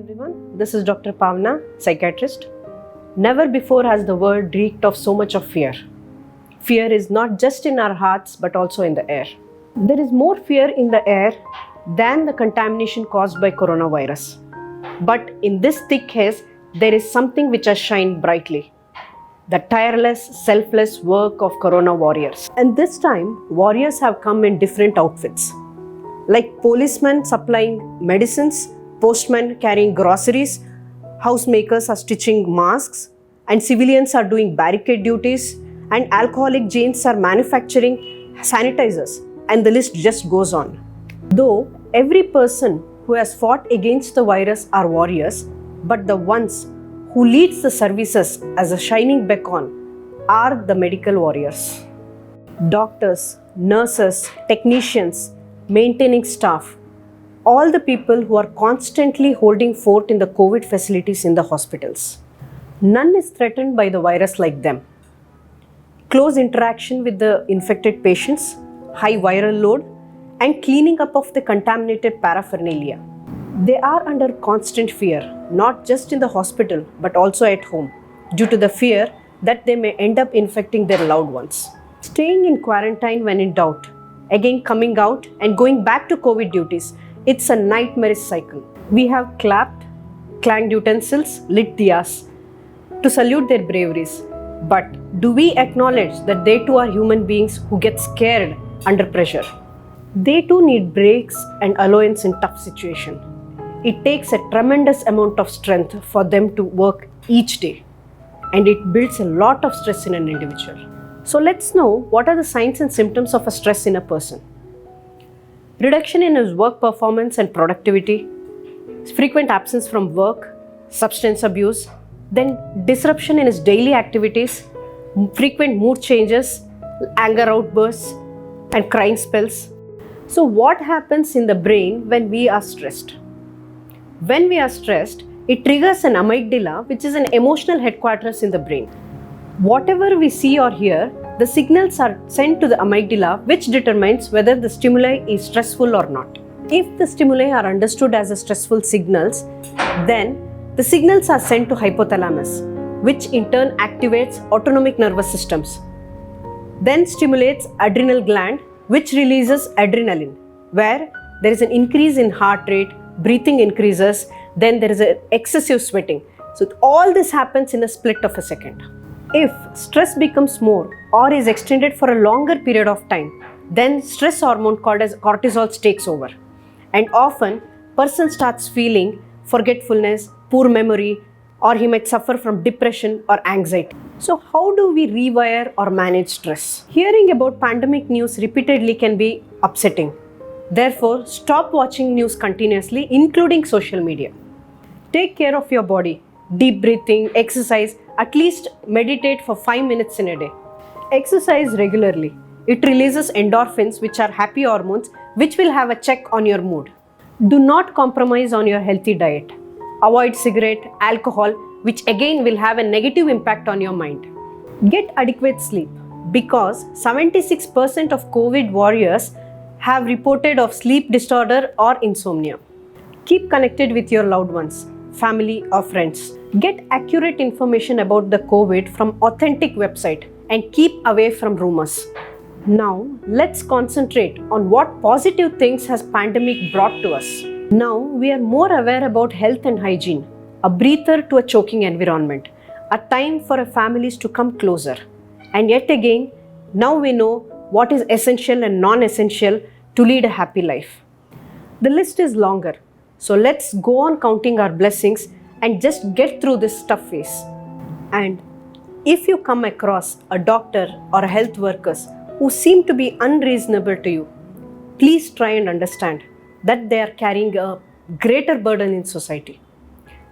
everyone, this is Dr. Pavana, Psychiatrist. Never before has the world reeked of so much of fear. Fear is not just in our hearts but also in the air. There is more fear in the air than the contamination caused by coronavirus. But in this thick haze, there is something which has shined brightly. The tireless, selfless work of corona warriors. And this time, warriors have come in different outfits. Like policemen supplying medicines, postmen carrying groceries, housemakers are stitching masks, and civilians are doing barricade duties, and alcoholic giants are manufacturing sanitizers, and the list just goes on. Though every person who has fought against the virus are warriors, but the ones who leads the services as a shining beacon are the medical warriors. Doctors, nurses, technicians, maintaining staff, all the people who are constantly holding fort in the COVID facilities in the hospitals. None is threatened by the virus like them. Close interaction with the infected patients, high viral load, and cleaning up of the contaminated paraphernalia. They are under constant fear, not just in the hospital but also at home, due to the fear that they may end up infecting their loved ones. Staying in quarantine when in doubt, again coming out and going back to COVID duties, it's a nightmarish cycle. We have clapped, clanged utensils, lit diyas to salute their braveries. But do we acknowledge that they too are human beings who get scared under pressure? They too need breaks and allowance in tough situations. It takes a tremendous amount of strength for them to work each day, and it builds a lot of stress in an individual. So let's know what are the signs and symptoms of a stress in a person. Reduction in his work performance and productivity, frequent absence from work, substance abuse, then disruption in his daily activities, frequent mood changes, anger outbursts, and crying spells. So what happens in the brain when we are stressed? When we are stressed, it triggers an amygdala, which is an emotional headquarters in the brain. Whatever we see or hear, the signals are sent to the amygdala, which determines whether the stimuli is stressful or not. If the stimuli are understood as stressful signals, then the signals are sent to hypothalamus, which in turn activates autonomic nervous systems. Then stimulates adrenal gland, which releases adrenaline, where there is an increase in heart rate, breathing increases, then there is an excessive sweating. So all this happens in a split of a second. If stress becomes more or is extended for a longer period of time, then stress hormone called as cortisol takes over. And often, person starts feeling forgetfulness, poor memory, or he might suffer from depression or anxiety. So how do we rewire or manage stress? Hearing about pandemic news repeatedly can be upsetting. Therefore, stop watching news continuously, including social media. Take care of your body. Deep breathing, exercise, at least meditate for 5 minutes in a day. Exercise regularly. It releases endorphins, which are happy hormones, which will have a check on your mood. Do not compromise on your healthy diet. Avoid cigarette, alcohol, which again will have a negative impact on your mind. Get adequate sleep, because 76% of COVID warriors have reported of sleep disorder or insomnia. Keep connected with your loved ones, family or friends. Get accurate information about the COVID from authentic website and keep away from rumors. Now, let's concentrate on what positive things has pandemic brought to us. Now, we are more aware about health and hygiene, a breather to a choking environment, a time for our families to come closer. And yet again, now we know what is essential and non-essential to lead a happy life. The list is longer, so let's go on counting our blessings and just get through this tough phase. And if you come across a doctor or a health workers who seem to be unreasonable to you, please try and understand that they are carrying a greater burden in society.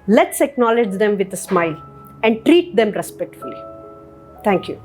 Let's acknowledge them with a smile and treat them respectfully. Thank you.